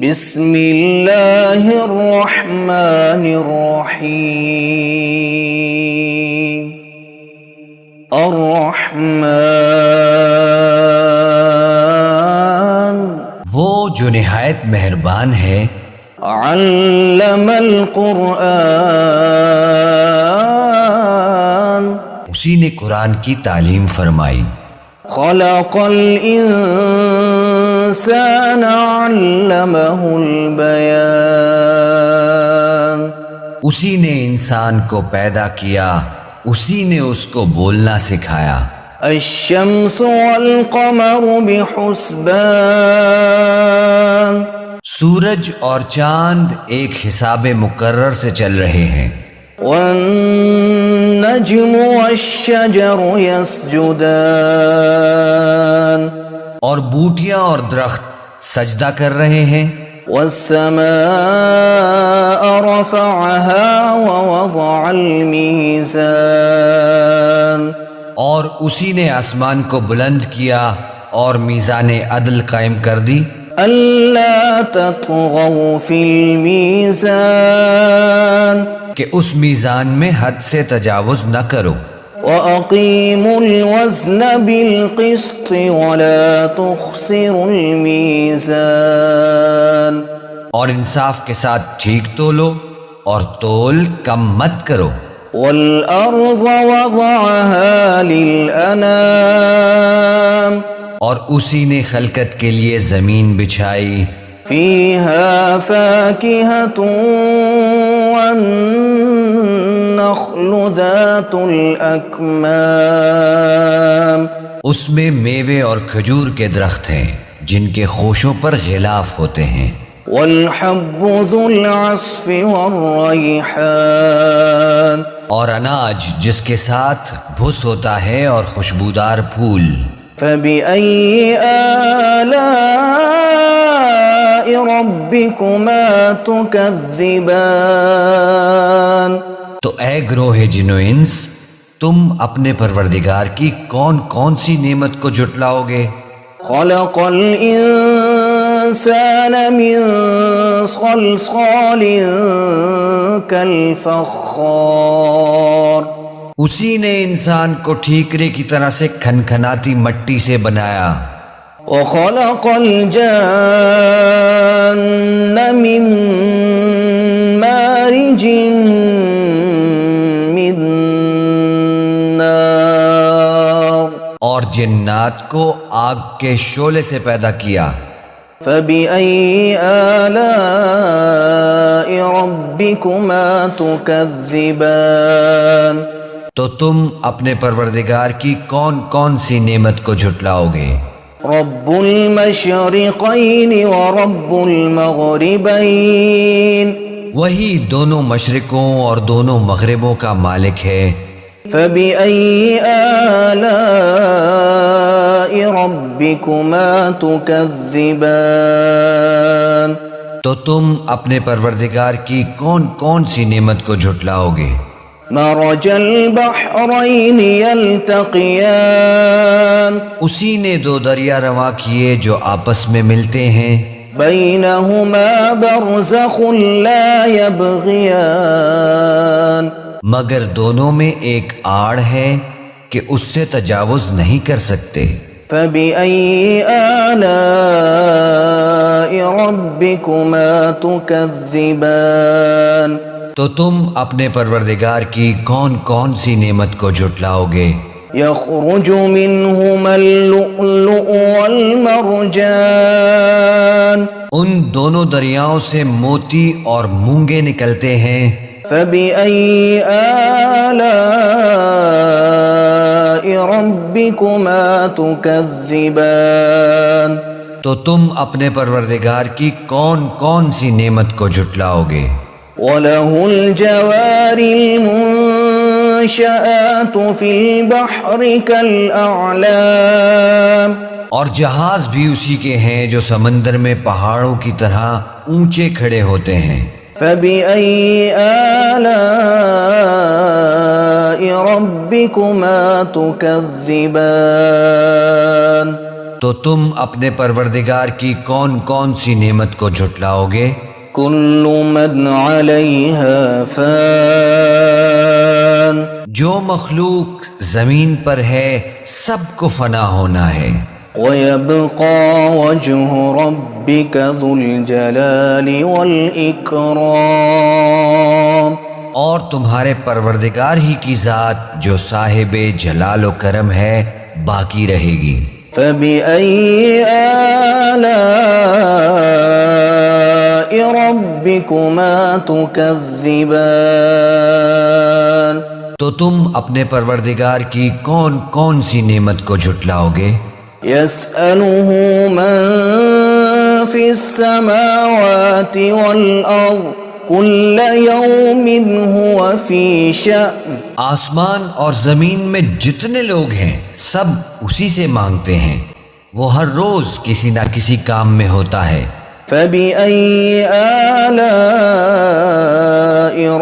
بسم اللہ الرحمن الرحیم الرحمن وہ جو نہایت مہربان ہے، علم القرآن اسی نے قرآن کی تعلیم فرمائی، خلق الانسان علمہ البیان اسی نے انسان کو پیدا کیا، اسی نے اس کو بولنا سکھایا۔ الشمس والقمر بحسبان سورج اور چاند ایک حساب مقرر سے چل رہے ہیں، والنجم والشجر يسجدان اور بوٹیاں اور درخت سجدہ کر رہے ہیں۔ والسماء رفعها ووضع الميزان اور اسی نے آسمان کو بلند کیا اور میزان عدل قائم کر دی، ألا تطغوا في الميزان کہ اس میزان میں حد سے تجاوز نہ کرو، وأقيموا الوزن بالقسط ولا تخسروا الميزان اور انصاف کے ساتھ ٹھیک تولو اور تول کم مت کرو۔ والأرض وضعها للأنام اور اسی نے خلقت کے لیے زمین بچھائی، فيها فاكهة والنخل ذات الأكمام اس میں میوے اور کھجور کے درخت ہیں جن کے خوشوں پر غلاف ہوتے ہیں، والحب ذو العصف والريحان اور اناج جس کے ساتھ بھس ہوتا ہے اور خوشبودار پھول۔ فبأي آلاء ربكما تكذبان تو اے گروہ جن و انس، تم اپنے پروردگار کی کون کون سی نعمت کو جھٹلاؤ گے؟ خلق الإنسان من صلصال كالفخار اسی نے انسان کو ٹھیکرے کی طرح سے کھنکھناتی مٹی سے بنایا، وخلق الجان من مارج من نار اور جنات کو آگ کے شعلے سے پیدا کیا۔ فبأي آلاء ربكما تكذبان تو تم اپنے پروردگار کی کون کون سی نعمت کو جھٹلاؤ گے؟ رب المشرقين ورب المغربين وہی دونوں مشرقوں اور دونوں مغربوں کا مالک ہے۔ فبأي آلاء ربكما تكذبان تو تم اپنے پروردگار کی کون کون سی نعمت کو جھٹلاؤ گے؟ مرج البحرين يلتقيان اسی نے دو دریا رواں کیے جو آپس میں ملتے ہیں، بينهما برزخ لا يبغيان مگر دونوں میں ایک آڑ ہے کہ اس سے تجاوز نہیں کر سکتے۔ فبأي آلاء ربكما تكذبان تو تم اپنے پروردگار کی کون کون سی نعمت کو جھٹلاؤ گے؟ يخرج منهما اللؤلؤ والمرجان ان دونوں دریاؤں سے موتی اور مونگے نکلتے ہیں۔ فبأي آلاء ربكما تكذبان تو تم اپنے پروردگار کی کون کون سی نعمت کو جھٹلاؤ گے؟ وله الجوار المنشآت في البحر كالأعلام اور جہاز بھی اسی کے ہیں جو سمندر میں پہاڑوں کی طرح اونچے کھڑے ہوتے ہیں۔ فبأي آلاء ربكما تكذبان تو تم اپنے پروردگار کی کون کون سی نعمت کو جھٹلاؤ گے؟ كل من عليها فان جو مخلوق زمین پر ہے سب کو فنا ہونا ہے، ويبقى وجه ربك ذو الجلال والإكرام اور تمہارے پروردگار ہی کی ذات جو صاحب جلال و کرم ہے باقی رہے گی۔ فبأي آلاء ربكما تكذبان تو تم اپنے پروردگار کی کون کون سی نعمت کو جھٹلاؤ گے؟ يسأله من في السماوات والأرض كل يوم هو في شأن آسمان اور زمین میں جتنے لوگ ہیں سب اسی سے مانگتے ہیں، وہ ہر روز کسی نہ کسی کام میں ہوتا ہے۔ فبأي آلاء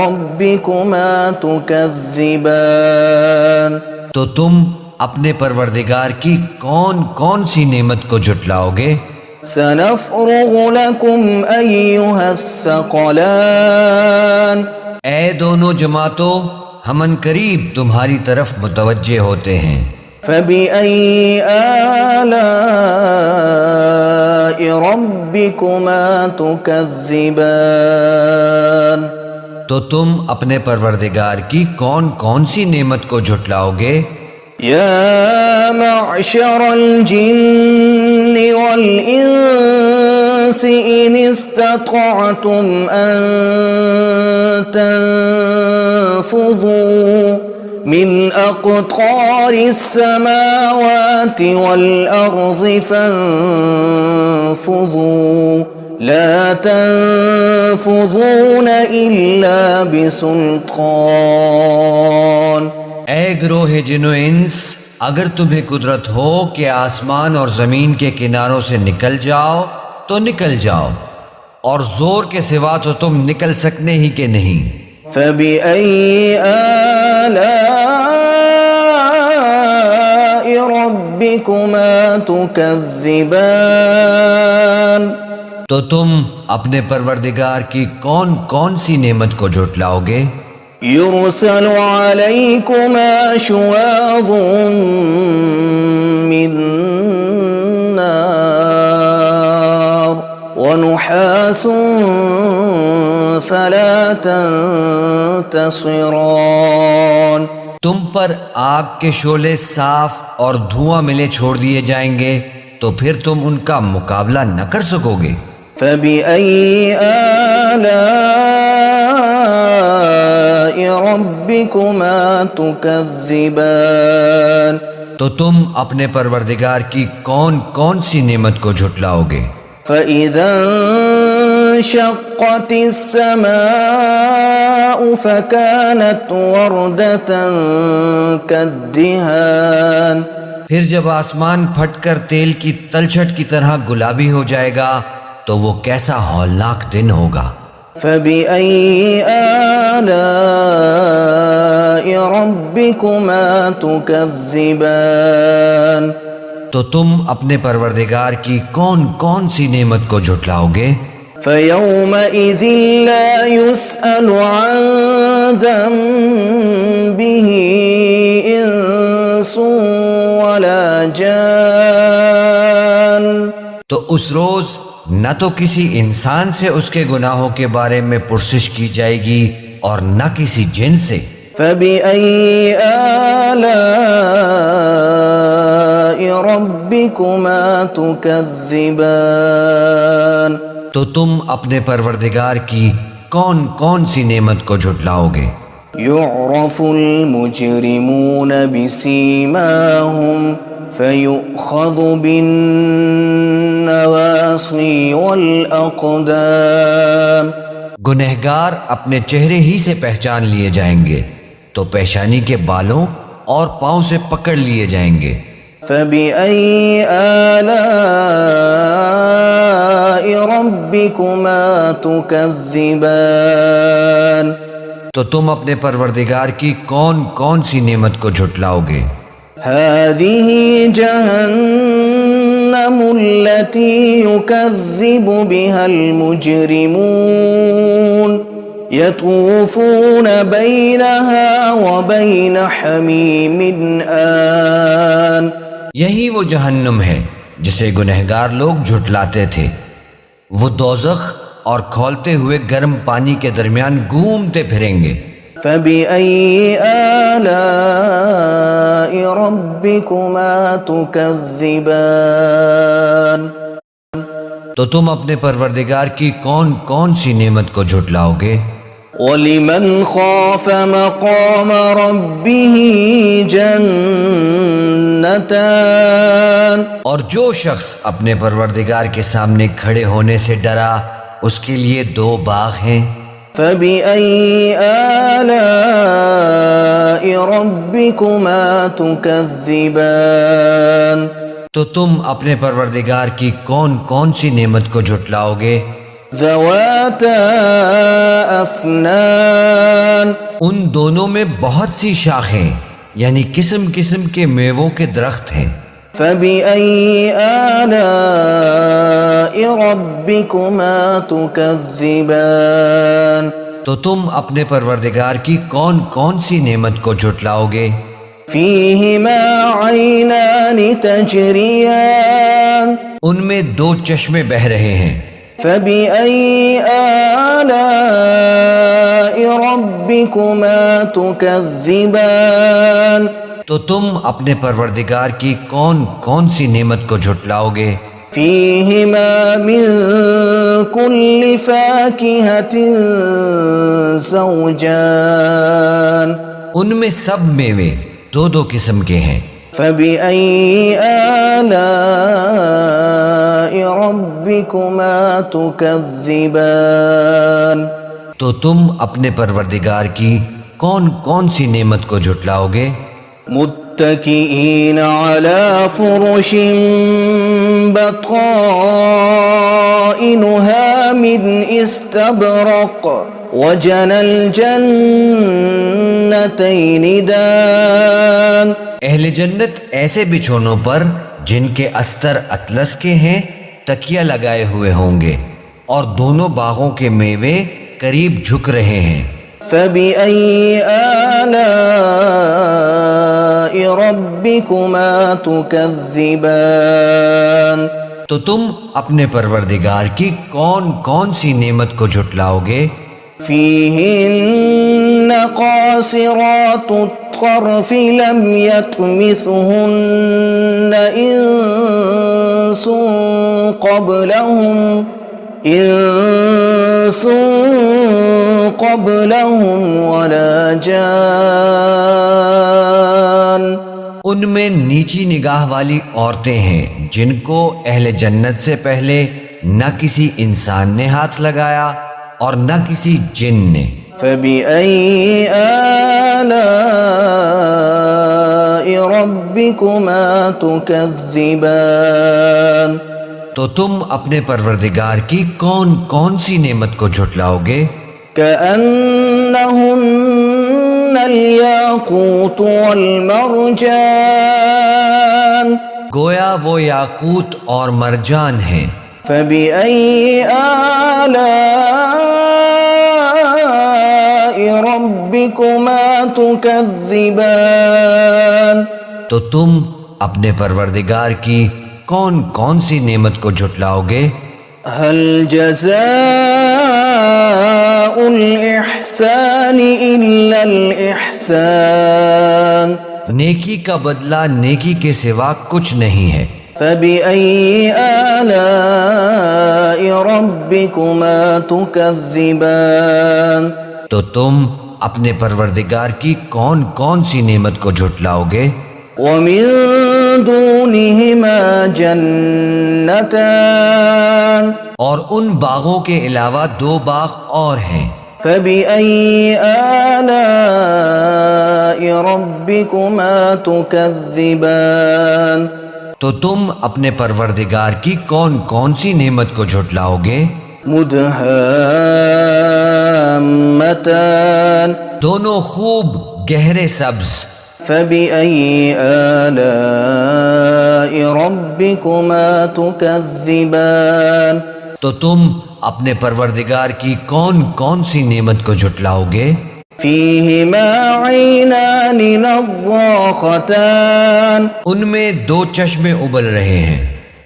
ربكما تكذبان تو تم اپنے پروردگار کی کون کون سی نعمت کو جھٹلاؤ گے؟ سنفرغ لكم أيها الثقلان اے دونوں جماعتوں، ہم ان قریب تمہاری طرف متوجہ ہوتے ہیں۔ فبأي آلاء ربكما تكذبان تو تم اپنے پروردگار کی کون کون سی نعمت کو جھٹلاؤ گے؟ يا معشر الجن والإنس إن استطعتم أن تنفذوا من أقطار السماوات والأرض فانفذوا لا تنفذون إلا بسلطان اے گروہ جن و انس، اگر تمہیں قدرت ہو کہ آسمان اور زمین کے کناروں سے نکل جاؤ تو نکل جاؤ، اور زور کے سوا تو تم نکل سکنے ہی کہ نہیں۔ فبأي آلاء ربكما تكذبان تو تم اپنے پروردگار کی کون کون سی نعمت کو جھٹلاؤ گے؟ يرسل عليكما شواظ من نار ونحاس فلا تنتصران تم پر آگ کے شعلے صاف اور دھواں ملے چھوڑ دیے جائیں گے تو پھر تم ان کا مقابلہ نہ کر سکو گے۔ فبأي آلاء ربكما تكذبان تو تم اپنے پروردگار کی کون کون سی نعمت کو جھٹلاؤ گے؟ فإذا انشقت السماء فكانت وردة كالدهان پھر جب آسمان پھٹ کر تیل کی تلچھٹ کی طرح گلابی ہو جائے گا تو وہ کیسا ہولناک دن ہوگا۔ فبأي آلاء ربكما تكذبان تو تم اپنے پروردگار کی کون کون سی نعمت کو جھٹلاؤ گے؟ فيومئذ لا يسأل عن ذنبه إنس ولا جان تو اس روز نہ تو کسی انسان سے اس کے گناہوں کے بارے میں پرسش کی جائے گی اور نہ کسی جن سے۔ فبأي آلاء ربكما تكذبان تو تم اپنے پروردگار کی کون کون سی نعمت کو جھٹلاؤ گے؟ يعرف المجرمون بسيماهم فيؤخذ بالنواصي والأقدام گنہگار اپنے چہرے ہی سے پہچان لیے جائیں گے تو پیشانی کے بالوں اور پاؤں سے پکڑ لیے جائیں گے۔ فبأي آلاء ربكما تكذبان تو تم اپنے پروردگار کی کون کون سی نعمت کو جھٹلاؤ گے؟ هذه جهنم التي يكذب بها المجرمون يطوفون بينها وبين حميم آن. یہی وہ جہنم ہے جسے گنہگار لوگ جھٹلاتے تھے. وہ دوزخ اور کھولتے ہوئے گرم پانی کے درمیان گھومتے پھریں گے. فبأي آلاء ربكما تكذبان. تو تم اپنے پروردگار کی کون کون سی نعمت کو جھٹلاؤ گے؟ وَلِمَنْ خَافَ مَقَامَ رَبِّهِ جَنَّتَانِ. اور جو شخص اپنے پروردگار کے سامنے کھڑے ہونے سے ڈرا اس کے لیے 2 باغ ہیں. فَبِأَيِّ آلَاءِ رَبِّكُمَا تُكَذِّبَانِ. تو تم اپنے پروردگار کی کون کون سی نعمت کو جھٹلاؤ گے؟ ذَوَاتَا أَفْنَانٍ. ان دونوں میں بہت سی شاخیں یعنی قسم قسم کے میووں کے درخت ہیں. فَبِأَيِّ آلَاءِ رَبِّكُمَا تُكَذِّبَانِ. تو تم اپنے پروردگار کی کون کون سی نعمت کو جھٹلاؤ گے؟ فِيهِمَا عَيْنَانِ تَجْرِيَانِ. ان میں 2 چشمے بہہ رہے ہیں. فَبِأَيِّ آلَاءِ رَبِّكُمَا تُكَذِّبَانِ. تو تم اپنے پروردگار کی کون کون سی نعمت کو جھٹلاؤ گے؟ فِيهِمَا مِن كُلِّ فَاكِهَةٍ زَوْجَانِ. ان میں سب میوے 2 قسم کے ہیں. فَبِأَيِّ آلَاءِ رَبِّكُمَا تُكَذِّبَانِ. تو تم اپنے پروردگار کی کون کون سی نعمت کو جھٹلاؤ گے؟ متكئين على فرش بطائنها من استبرق وجنى الجنتين دان. اہل جنت ایسے بچھونوں پر جن کے استر اطلس کے ہیں تکیہ لگائے ہوئے ہوں گے اور دونوں باغوں کے میوے قریب جھک رہے ہیں. فَبِأَيِّ آلَاءِ رَبِّكُمَا تُكَذِّبَانِ. تو تم اپنے پروردگار کی کون کون سی نعمت کو جھٹلاؤ گے؟ فِيهِنَّ قَاصِرَاتُ الطَّرْفِ لَمْ يَطْمِثُهُنَّ إِنسٌ قَبْلَهُمْ وَلَا جَانٌ. ان میں نیچی نگاہ والی عورتیں ہیں جن کو اہل جنت سے پہلے نہ کسی انسان نے ہاتھ لگایا اور نہ کسی جن نے. فَبِأَيِّ آلَاءِ رَبِّكُمَا تُكَذِّبَانِ. تو تم اپنے پروردگار کی کون کون سی نعمت کو جھٹلاؤ گے؟ كَأَنَّهُنَّ الْيَاقُوتُ وَالْمَرْجَانُ. گویا وہ یاقوت اور مرجان ہیں. فَبِأَيِّ آلَاءِ رَبِّكُمَا تُكَذِّبَانِ. تو تم اپنے پروردگار کی کون کون سی نعمت کو جھٹلاؤ گے؟ هل جزاء الإحسان إلا الإحسان. نیکی کا بدلہ نیکی کے سوا کچھ نہیں ہے. فَبِأَيِّ آلَاءِ رَبِّكُمَا تُكَذِّبَانِ. تو تم اپنے پروردگار کی کون کون سی نعمت کو جھٹلاؤ گے؟ وَمِن دُونِهِمَا جَنَّتَانِ. اور ان باغوں کے علاوہ 2 باغ اور ہیں. فَبِأَيِّ آلَاءِ رَبِّكُمَا تُكَذِّبَانِ. تو تم اپنے پروردگار کی کون کون سی نعمت کو جھٹلاؤ گے؟ مُدْهَامَّتَانِ. دونوں خوب گہرے سبز. فَبِأَيِّ آلَاءِ ربكما تكذبان تو تم اپنے پروردگار کی کون کون سی نعمت کو جھٹلاؤ گے؟ فيهما عينان نضاختان ان میں دو چشمے ابل رہے ہیں،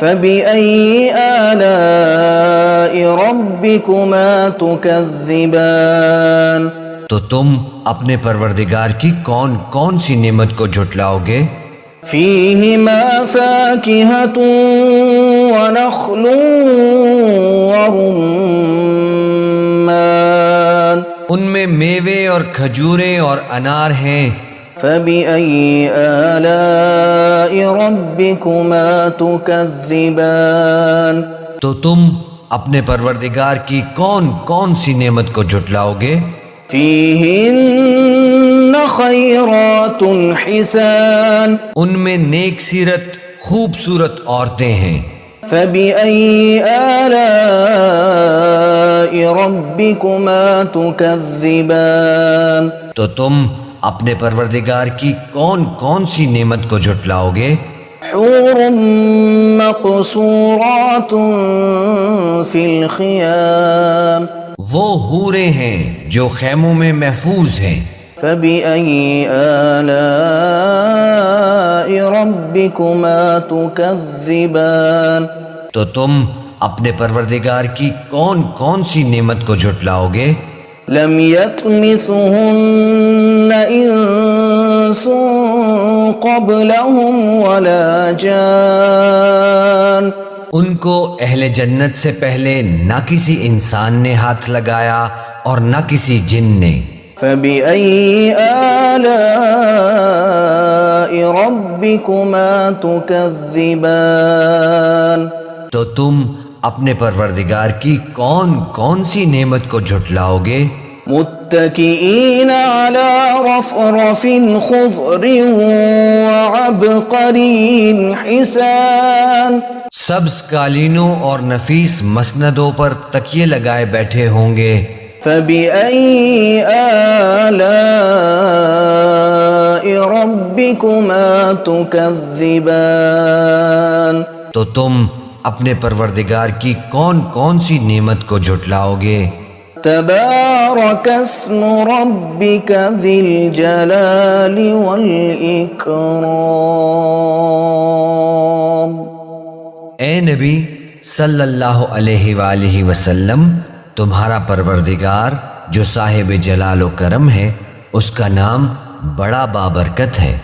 فبأي آلاء ربكما تكذبان تو تم اپنے پروردگار کی کون کون سی نعمت کو جھٹلاؤ گے؟ فيهما فاكهة ونخل ورمان ان میں میوے اور کھجوریں اور انار ہیں، فبأي آلاء ربكما تكذبان تو تم اپنے پروردگار کی کون کون سی نعمت کو جھٹلاؤ گے؟ فيهن خيرات حسان ان میں نیک سیرت خوبصورت عورتیں ہیں، فبأي آلاء ربكما تكذبان تو تم اپنے پروردگار کی کون کون سی نعمت کو جھٹلاؤ گے؟ حور مقصورات في الخيام وہ حوریں ہیں جو خیموں میں محفوظ ہیں، فبأي آلاء ربكما تكذبان تو تم اپنے پروردگار کی کون کون سی نعمت کو جھٹلاؤ گے؟ لم يطمثهن انس قبلهم ولا جان ان کو اہل جنت سے پہلے نہ کسی انسان نے ہاتھ لگایا اور نہ کسی جن نے، فبأي آلاء ربكما تكذبان تو تم اپنے پروردگار کی کون کون سی نعمت کو جھٹلاؤ گے؟ متكئين على رفرف خضر وعبقري حسان سبز قالینوں اور نفیس مسندوں پر تکیے لگائے بیٹھے ہوں گے، فبأي آلاء ربكما تكذبان تو تم اپنے پروردگار کی کون کون سی نعمت کو جھٹلاؤ گے؟ تبارك اسم ربك ذي الجلال والإكرام اے نبی صلی اللہ علیہ وآلہ وسلم، تمہارا پروردگار جو صاحب جلال و کرم ہے، اس کا نام بڑا بابرکت ہے۔